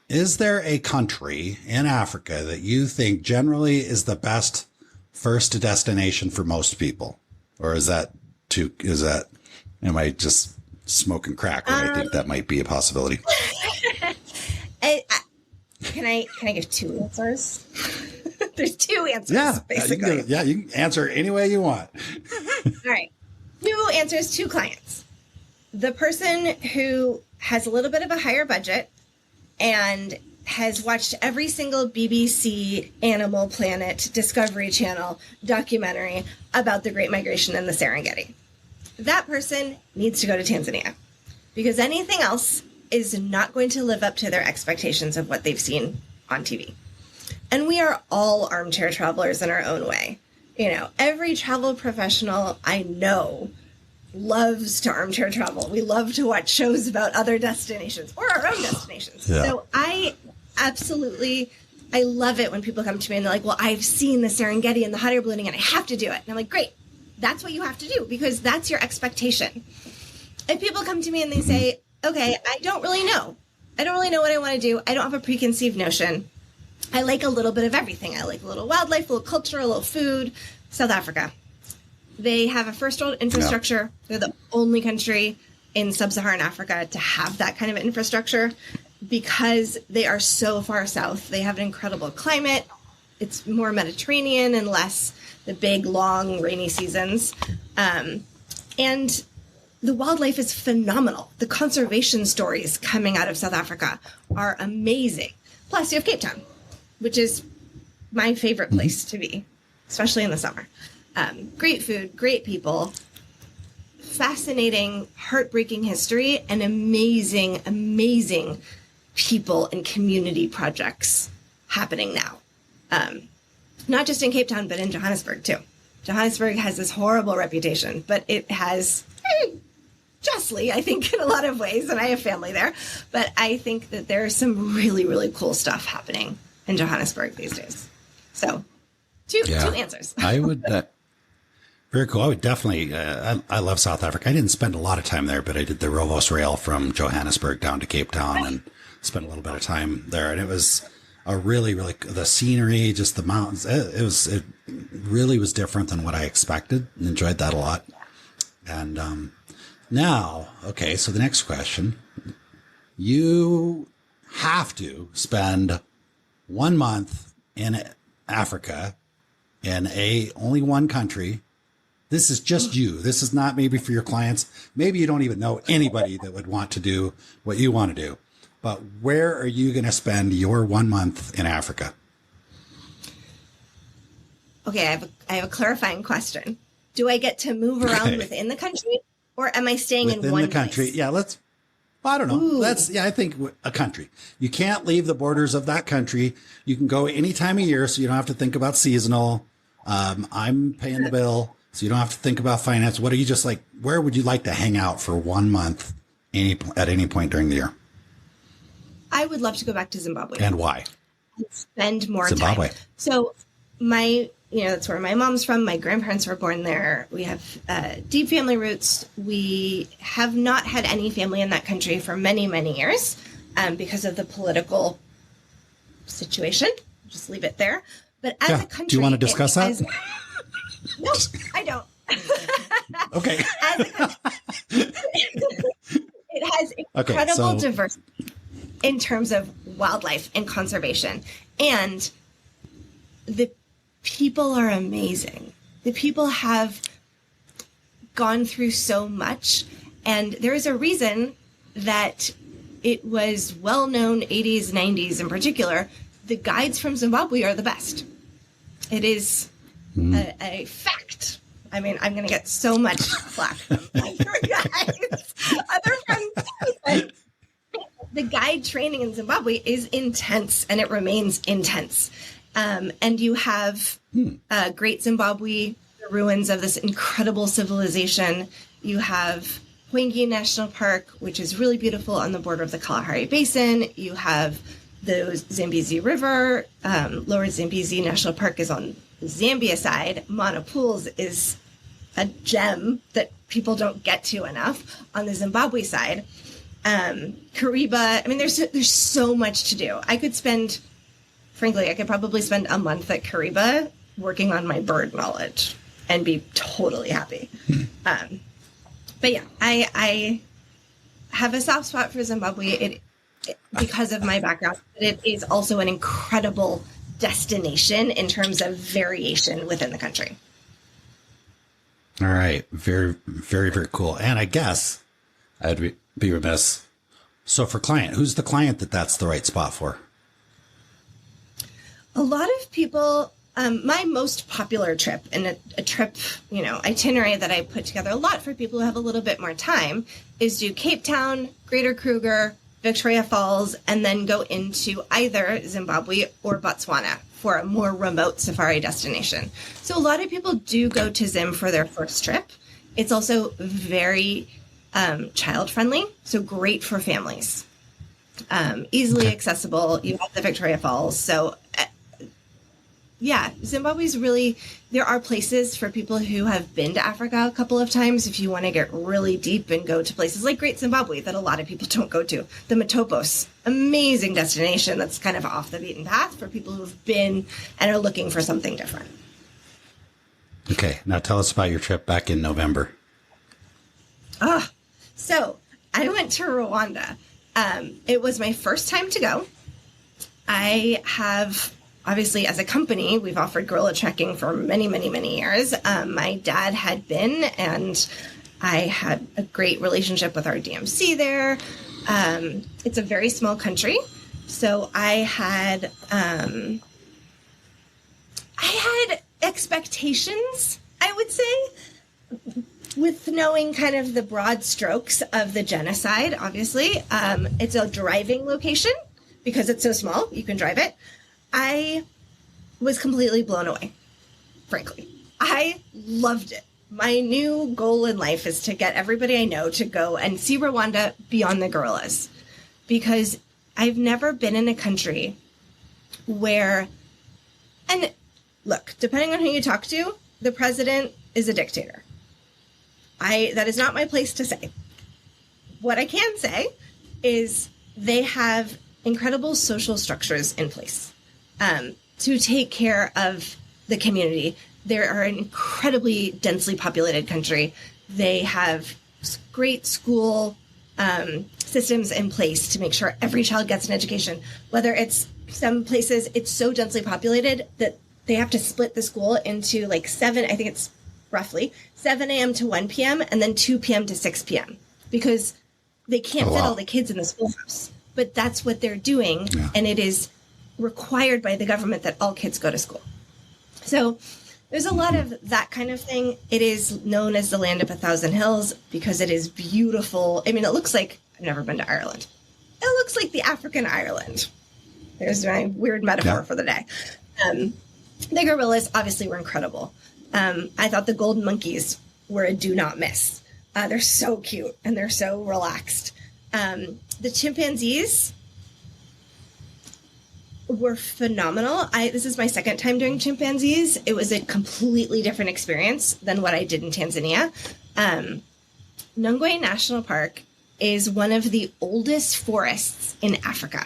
is there a country in Africa that you think generally is the best first destination for most people? Or am I just smoking crack when I think that might be a possibility? Can I give two answers? There's two answers, basically. You can answer any way you want. All right. Two answers, two clients. The person who has a little bit of a higher budget and has watched every single BBC, Animal Planet, Discovery Channel documentary about the Great Migration in the Serengeti. That person needs to go to Tanzania, because anything else is not going to live up to their expectations of what they've seen on TV. And we are all armchair travelers in our own way. You know, every travel professional I know loves to armchair travel. We love to watch shows about other destinations or our own destinations. Yeah. So I love it when people come to me and they're like, well, I've seen the Serengeti and the hot air ballooning and I have to do it. And I'm like, great, that's what you have to do, because that's your expectation. If people come to me and they say, okay, I don't really know what I want to do. I don't have a preconceived notion. I like a little bit of everything. I like a little wildlife, a little culture, a little food. South Africa. They have a first world infrastructure. Yeah. They're the only country in sub-Saharan Africa to have that kind of infrastructure, because they are so far south. They have an incredible climate. It's more Mediterranean and less the big, long, rainy seasons. And the wildlife is phenomenal. The conservation stories coming out of South Africa are amazing. Plus, you have Cape Town, which is my favorite place to be, especially in the summer. Great food, great people, fascinating, heartbreaking history, and amazing, amazing people and community projects happening now. Not just in Cape Town, but in Johannesburg, too. Johannesburg has this horrible reputation, but it has, justly, I think, in a lot of ways, and I have family there, but I think that there's some really, really cool stuff happening in Johannesburg these days. So, two answers. I would... Very cool. I would definitely, I love South Africa. I didn't spend a lot of time there, but I did the Rovos Rail from Johannesburg down to Cape Town and spent a little bit of time there. And it was a really, really, the scenery, just the mountains, it really was different than what I expected, and enjoyed that a lot. And now, okay, so the next question, you have to spend 1 month in Africa in only one country. This is just you. This is not maybe for your clients. Maybe you don't even know anybody that would want to do what you want to do. But where are you going to spend your 1 month in Africa? Okay, I have a clarifying question. Do I get to move around within the country, or am I staying in one country? place? Yeah, I don't know. I think a country. You can't leave the borders of that country. You can go any time of year, so you don't have to think about seasonal. I'm paying the bill, so you don't have to think about finance. What are you just like? Where would you like to hang out for 1 month at any point during the year? I would love to go back to Zimbabwe. And why? And spend more time. So that's where my mom's from. My grandparents were born there. We have deep family roots. We have not had any family in that country for many, many years because of the political situation. Just leave it there. But as a country... Do you want to discuss that? No, I don't. Okay. It has incredible diversity in terms of wildlife and conservation. And the people are amazing. The people have gone through so much. And there is a reason that it was well known 80s, 90s in particular. The guides from Zimbabwe are the best. It is a fact. I mean, I'm going to get so much flack from other guys, other friends. the guide training in Zimbabwe is intense, and it remains intense. And you have Great Zimbabwe, the ruins of this incredible civilization. You have Akagera National Park, which is really beautiful on the border of the Kalahari Basin. You have the Zambezi River. Lower Zambezi National Park is on the Zambia side. Mana Pools is a gem that people don't get to enough on the Zimbabwe side. Kariba. I mean, there's so much to do. I could probably spend a month at Kariba working on my bird knowledge and be totally happy. But yeah, I have a soft spot for Zimbabwe because of my background. But it is also an incredible destination in terms of variation within the country. All right. Very, very, very cool. And I guess I'd be remiss. So for client, who's the client that's the right spot for? A lot of people, my most popular trip, and a trip, itinerary that I put together a lot for people who have a little bit more time, is do Cape Town, Greater Kruger, Victoria Falls, and then go into either Zimbabwe or Botswana for a more remote safari destination. So a lot of people do go to Zim for their first trip. It's also very child friendly, so great for families. Easily accessible. You have the Victoria Falls. So yeah, Zimbabwe's really, there are places for people who have been to Africa a couple of times if you want to get really deep and go to places like Great Zimbabwe that a lot of people don't go to. The Matopos, amazing destination that's kind of off the beaten path for people who've been and are looking for something different. Okay, now tell us about your trip back in November. So I went to Rwanda. It was my first time to go. I have, obviously, as a company, we've offered gorilla trekking for many, many, many years. My dad had been, and I had a great relationship with our DMC there. It's a very small country. So I had expectations, I would say, with knowing kind of the broad strokes of the genocide. Obviously, it's a driving location because it's so small. You can drive it. I was completely blown away, frankly. I loved it. My new goal in life is to get everybody I know to go and see Rwanda beyond the gorillas, because I've never been in a country where, and look, depending on who you talk to, the president is a dictator. That is not my place to say. What I can say is they have incredible social structures in place to take care of the community. They are an incredibly densely populated country. They have great school systems in place to make sure every child gets an education. Whether it's some places, it's so densely populated that they have to split the school into like roughly 7 a.m. to 1 p.m. and then 2 p.m. to 6 p.m. because they can't fit all the kids in the schoolhouse. But that's what they're doing, and it is required by the government that all kids go to school. So there's a lot of that kind of thing. It is known as the land of 1,000 hills because it is beautiful. I mean, it looks like, I've never been to Ireland. It looks like the African Ireland. There's my weird metaphor for the day. The gorillas obviously were incredible. I thought the golden monkeys were a do not miss. They're so cute and they're so relaxed. The chimpanzees were phenomenal. This is my second time doing chimpanzees. It was a completely different experience than what I did in Tanzania. Nungwe National Park is one of the oldest forests in Africa,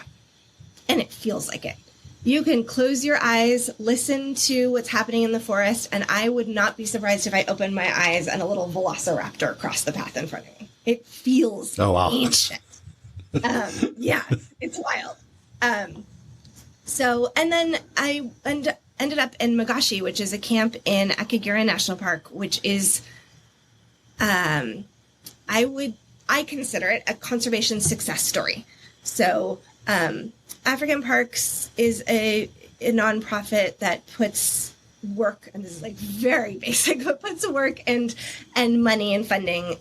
and it feels like it. You can close your eyes, listen to what's happening in the forest, and I would not be surprised if I opened my eyes and a little velociraptor crossed the path in front of me. It feels ancient. Yeah, it's wild. And then I ended up in Magashi, which is a camp in Akagera National Park, which is, I consider it a conservation success story. So, African Parks is a nonprofit that puts work, and this is like very basic, but puts work and money and funding,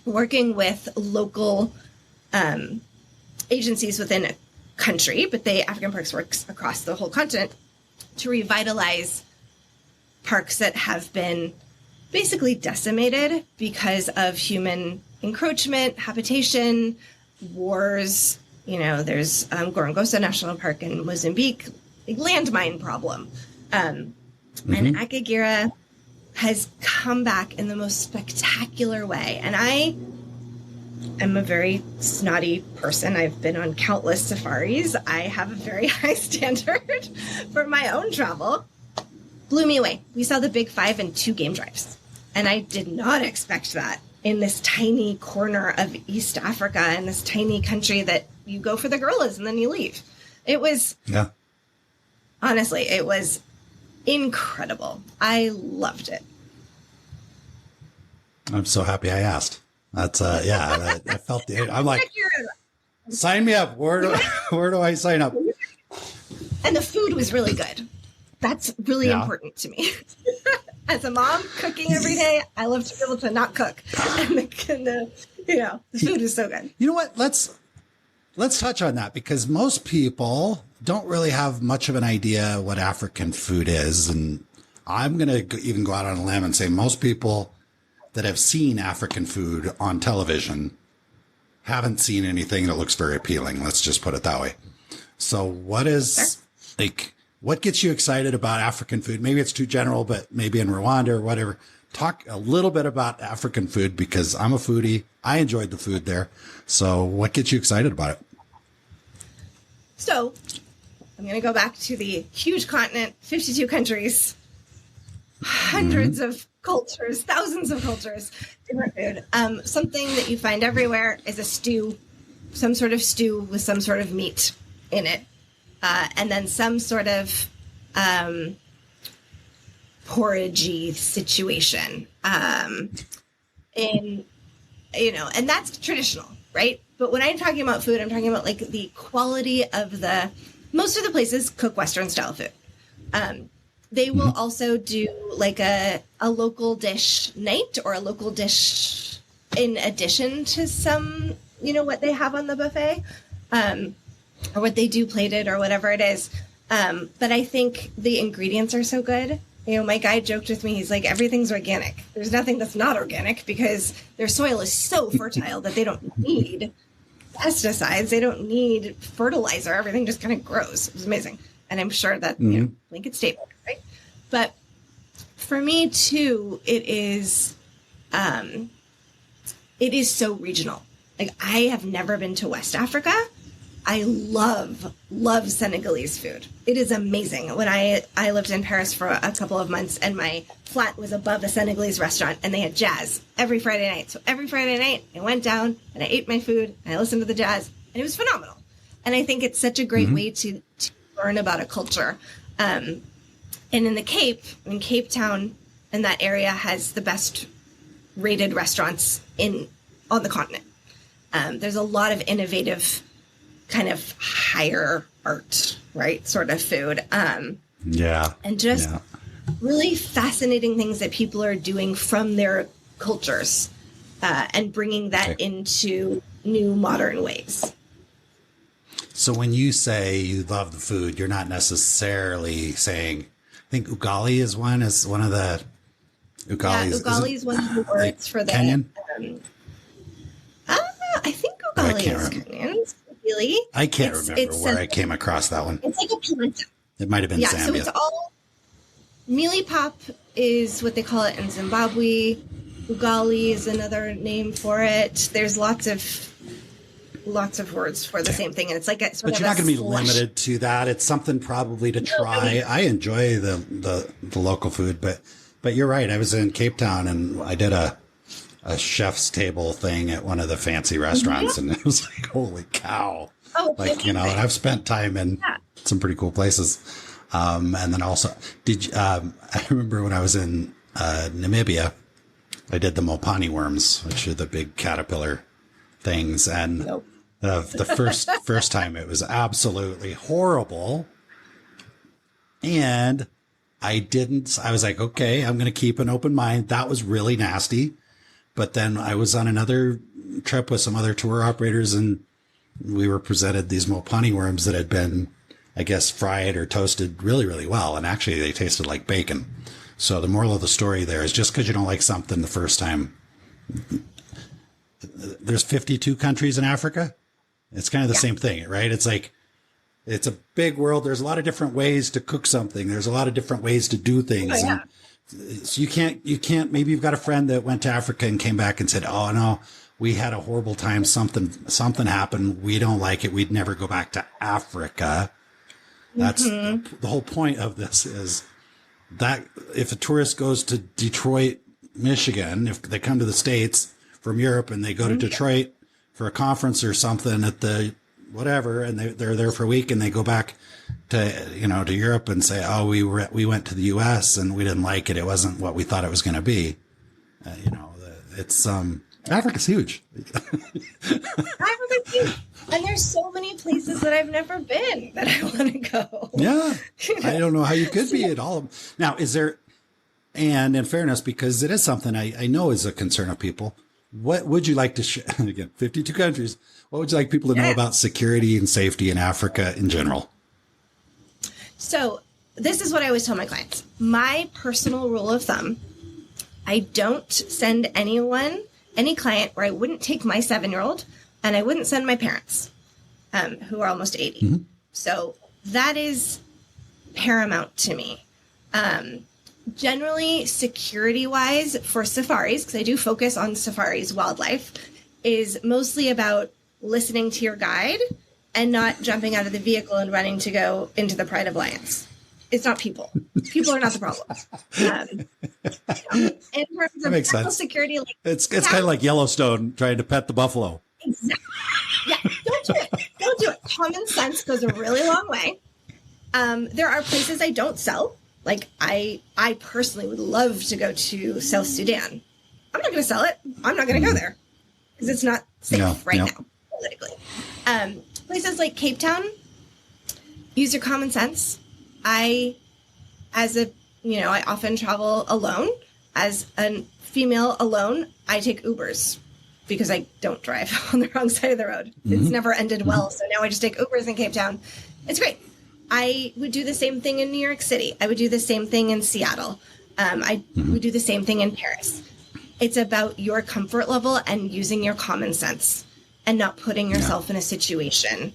working with local agencies within a country, but African Parks works across the whole continent to revitalize parks that have been basically decimated because of human encroachment, habitation, wars. There's Gorongosa National Park in Mozambique, a landmine problem. And Akagera has come back in the most spectacular way. And I am a very snotty person. I've been on countless safaris. I have a very high standard for my own travel. Blew me away. We saw the Big Five in 2 game drives. And I did not expect that in this tiny corner of East Africa, in this tiny country that you go for the gorillas and then you leave. It was, honestly, it was incredible. I loved it. I'm so happy I asked. That's, I felt it. I'm like, sign me up. Where do I sign up? And the food was really good. That's really important to me. As a mom cooking every day, I love to be able to not cook. And the food is so good. You know what? Let's touch on that, because most people don't really have much of an idea what African food is. And I'm going to even go out on a limb and say most people that have seen African food on television haven't seen anything that looks very appealing. Let's just put it that way. So what gets you excited about African food? Maybe it's too general, but maybe in Rwanda or whatever. Talk a little bit about African food, because I'm a foodie. I enjoyed the food there. So what gets you excited about it? So I'm going to go back to the huge continent, 52 countries, hundreds of cultures, thousands of cultures, different food. Something that you find everywhere is a stew, some sort of stew with some sort of meat in it. And then some sort of porridgey situation. And that's traditional, right? But when I'm talking about food, I'm talking about like the quality of most of the places cook Western style food. They will also do like a local dish night or a local dish in addition to some, what they have on the buffet. Or what they do plated or whatever it is. But I think the ingredients are so good. My guide joked with me. He's like, everything's organic. There's nothing that's not organic because their soil is so fertile that they don't need pesticides. They don't need fertilizer. Everything just kind of grows. It was amazing. And I'm sure that, Lincoln State, right? But for me too, it is so regional. Like, I have never been to West Africa. I love Senegalese food. It is amazing. When I lived in Paris for a couple of months, and my flat was above a Senegalese restaurant, and they had jazz every Friday night. So every Friday night, I went down and I ate my food and I listened to the jazz, and it was phenomenal. And I think it's such a great way to learn about a culture. And in the Cape Town, and that area has the best rated restaurants on the continent. There's a lot of innovative kind of higher art, right, sort of food. And just really fascinating things that people are doing from their cultures and bringing that into new modern ways. So when you say you love the food, you're not necessarily saying, I think ugali is one of the ugali. Yeah, ugali is one of the words for the Kenyan. I think ugali is Kenyan. Really? I can't remember where I came across that one. It's like a pimento. It might have been Zambia. So it's all mealie pop is what they call it in Zimbabwe. Ugali is another name for it. There's lots of words for the same thing, and it's like a sort but you're not going to be limited to that. It's something probably to try. I enjoy the local food, but you're right. I was in Cape Town and I did a chef's table thing at one of the fancy restaurants, and it was like, holy cow. And I've spent time in some pretty cool places. And then also I remember when I was in Namibia, I did the mopani worms, which are the big caterpillar things. And the first time it was absolutely horrible. And I was like, okay, I'm going to keep an open mind. That was really nasty. But then I was on another trip with some other tour operators, and we were presented these mopani worms that had been, I guess, fried or toasted really, really well. And actually they tasted like bacon. So the moral of the story there is just because you don't like something the first time, there's 52 countries in Africa. It's kind of the same thing, right? It's like, it's a big world. There's a lot of different ways to cook something. There's a lot of different ways to do things. Oh, yeah. So you can't, maybe you've got a friend that went to Africa and came back and said, oh no, we had a horrible time. Something happened. We don't like it. We'd never go back to Africa. That's the whole point of this, is that if a tourist goes to Detroit, Michigan, if they come to the States from Europe and they go to Detroit for a conference or something at the whatever, and they're there for a week and they go back to, to Europe and say, oh, we went to the US and we didn't like it. It wasn't what we thought it was going to be. It's, Africa's huge. Africa's huge. And there's so many places that I've never been that I want to go. Yeah. I don't know how you could be at all. Now, is there, and in fairness, because it is something I know is a concern of people, what would you like to share? Again, 52 countries. What would you like people to know about security and safety in Africa in general? So this is what I always tell my clients. My personal rule of thumb, I don't send any client where I wouldn't take my 7-year-old, and I wouldn't send my parents, who are almost 80. Mm-hmm. So that is paramount to me. Generally, security-wise for safaris, because I do focus on safaris, wildlife, is mostly about listening to your guide and not jumping out of the vehicle and running to go into the Pride of Lions. It's not people. People are not the problem. In terms of national security, it's kind of like Yellowstone trying to pet the buffalo. Exactly. Yeah, don't do it. Don't do it. Common sense goes a really long way. There are places I don't sell. Like I personally would love to go to South Sudan. I'm not going to sell it. I'm not going to go there because it's not safe now, politically. Places like Cape Town, use your common sense. I often travel alone. As a female alone, I take Ubers because I don't drive on the wrong side of the road. Mm-hmm. It's never ended well. So now I just take Ubers in Cape Town. It's great. I would do the same thing in New York City. I would do the same thing in Seattle. I would do the same thing in Paris. It's about your comfort level and using your common sense and not putting yourself in a situation,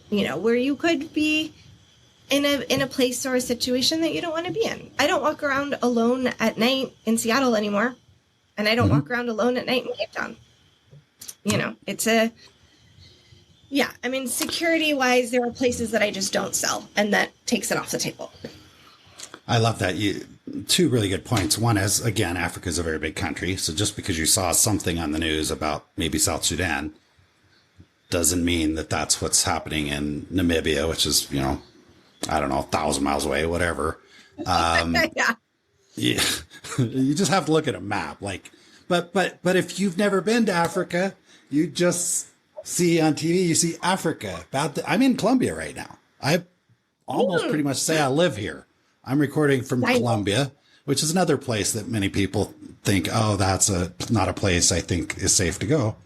where you could be in a place or a situation that you don't want to be in. I don't walk around alone at night in Seattle anymore. And I don't walk around alone at night in Cape Town. Security wise, there are places that I just don't sell, and that takes it off the table. I love that. Two really good points. One is, again, Africa is a very big country. So just because you saw something on the news about maybe South Sudan doesn't mean that that's what's happening in Namibia, which is, 1,000 miles away, whatever. You just have to look at a map. But if you've never been to Africa, you just see on TV, you see Africa. I'm in Colombia right now. I almost pretty much say I live here. I'm recording from Colombia, which is another place that many people think, oh, that's not a place I think is safe to go.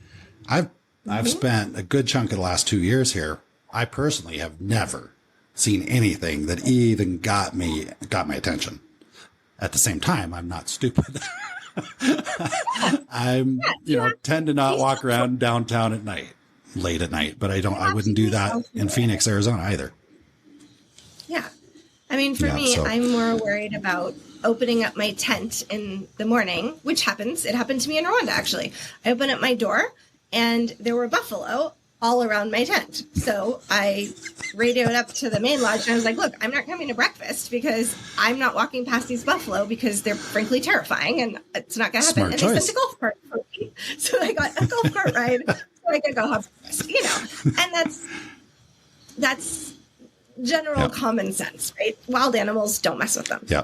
I've spent a good chunk of the last 2 years here. I personally have never seen anything that even got my attention. At the same time, I'm not stupid. Tend to not walk around downtown late at night, but I wouldn't do that in Phoenix, Arizona either. Yeah. For me, I'm more worried about opening up my tent in the morning, which happens. It happened to me in Rwanda, actually. I opened up my door and there were buffalo all around my tent. So I radioed up to the main lodge and I was like, look, I'm not coming to breakfast because I'm not walking past these buffalo because they're frankly terrifying and it's not going to happen. And they sent a golf cart for me. So I got a golf cart ride so I could go have breakfast, and that's general common sense, right? Wild animals, don't mess with them. Yeah.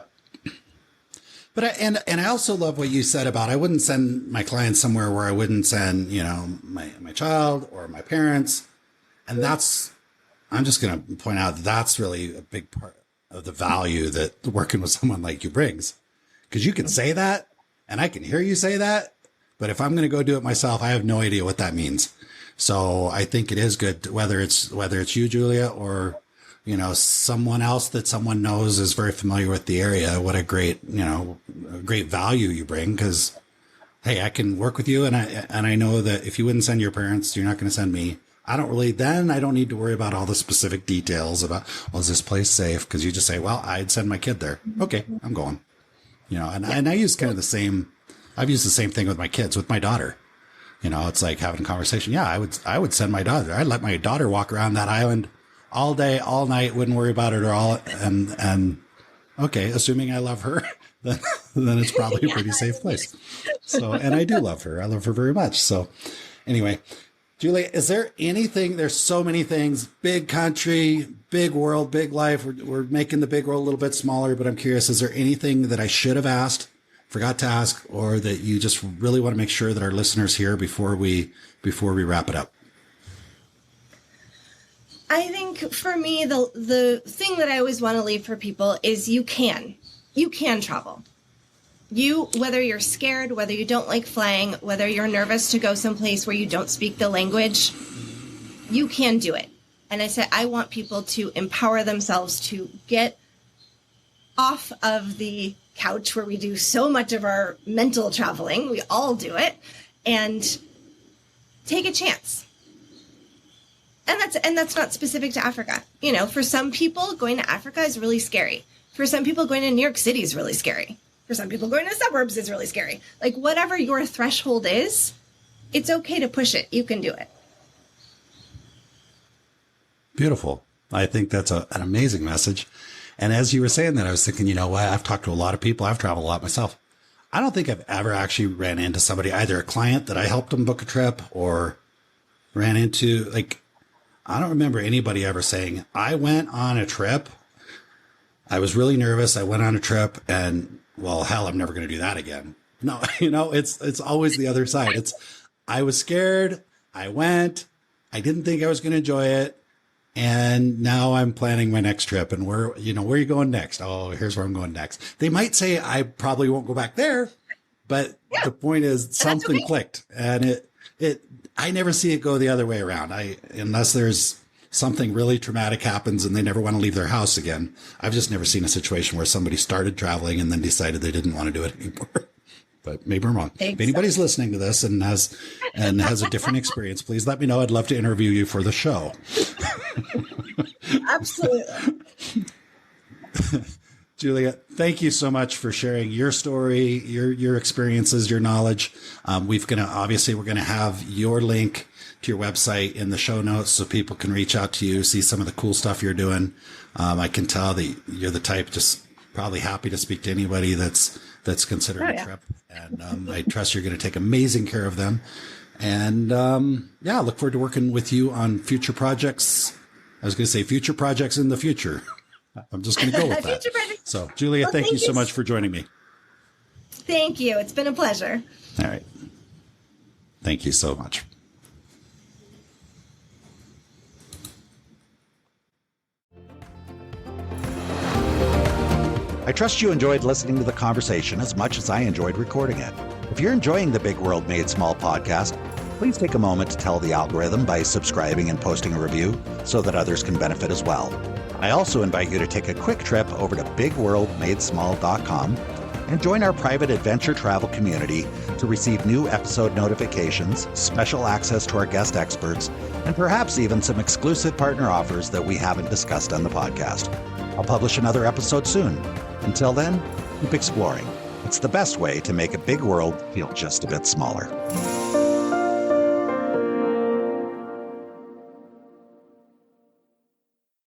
But I also love what you said about I wouldn't send my clients somewhere where I wouldn't send, my child or my parents. And I'm just going to point out that's really a big part of the value that working with someone like you brings. Because you can say that and I can hear you say that. But if I'm going to go do it myself, I have no idea what that means. So I think it is good, whether it's you, Julia, or, someone else that someone knows is very familiar with the area. What a great, great value you bring, because, hey, I can work with you. And I know that if you wouldn't send your parents, you're not going to send me. I don't need to worry about all the specific details about, well, is this place safe? Because you just say, well, I'd send my kid there. Okay, I'm going. And I use I've used the same thing with my kids, with my daughter. It's like having a conversation. Yeah, I would send my daughter. I'd let my daughter walk around that island all day, all night, wouldn't worry about it at all. And okay, assuming I love her, then it's probably a pretty safe place. So, and I do love her. I love her very much. So anyway, Julia, is there anything, there's so many things, big country, big world, big life. We're making the big world a little bit smaller, but I'm curious, is there anything that I should have asked, forgot to ask, or that you just really want to make sure that our listeners hear before we wrap it up? I think for me, the thing that I always want to leave for people is you can travel. Whether you're scared, whether you don't like flying, whether you're nervous to go someplace where you don't speak the language, you can do it. And I want people to empower themselves to get off of the couch where we do so much of our mental traveling. We all do it, and take a chance. And that's not specific to Africa. For some people, going to Africa is really scary. For some people, going to New York City is really scary. For some people, going to the suburbs is really scary. Like, whatever your threshold is, it's okay to push it. You can do it. Beautiful. I think that's an amazing message. And as you were saying that, I was thinking, I've talked to a lot of people. I've traveled a lot myself. I don't think I've ever actually ran into somebody, either a client that I helped them book a trip, or ran into, I don't remember anybody ever saying, I went on a trip. I was really nervous. I went on a trip and, well, hell, I'm never going to do that again. No, it's always the other side. I was scared. I went. I didn't think I was going to enjoy it. And now I'm planning my next trip. And where are you going next? Oh, here's where I'm going next. They might say I probably won't go back there, but the point is something clicked, and I never see it go the other way around. Unless there's something really traumatic happens and they never want to leave their house again. I've just never seen a situation where somebody started traveling and then decided they didn't want to do it anymore. But maybe I'm wrong. Exactly. If anybody's listening to this and has a different experience, please let me know. I'd love to interview you for the show. Absolutely. Julia, thank you so much for sharing your story, your experiences, your knowledge. We're going to have your link to your website in the show notes so people can reach out to you, see some of the cool stuff you're doing. I can tell that you're the type just probably happy to speak to anybody that's considering a trip. And I trust you're going to take amazing care of them. And look forward to working with you on future projects. I was going to say future projects in the future. I'm just going to go with that. So, Julia, thank you so much for joining me. Thank you. It's been a pleasure. All right. Thank you so much. I trust you enjoyed listening to the conversation as much as I enjoyed recording it. If you're enjoying the Big World Made Small podcast, please take a moment to tell the algorithm by subscribing and posting a review so that others can benefit as well. I also invite you to take a quick trip over to bigworldmadesmall.com and join our private adventure travel community to receive new episode notifications, special access to our guest experts, and perhaps even some exclusive partner offers that we haven't discussed on the podcast. I'll publish another episode soon. Until then, keep exploring. It's the best way to make a big world feel just a bit smaller.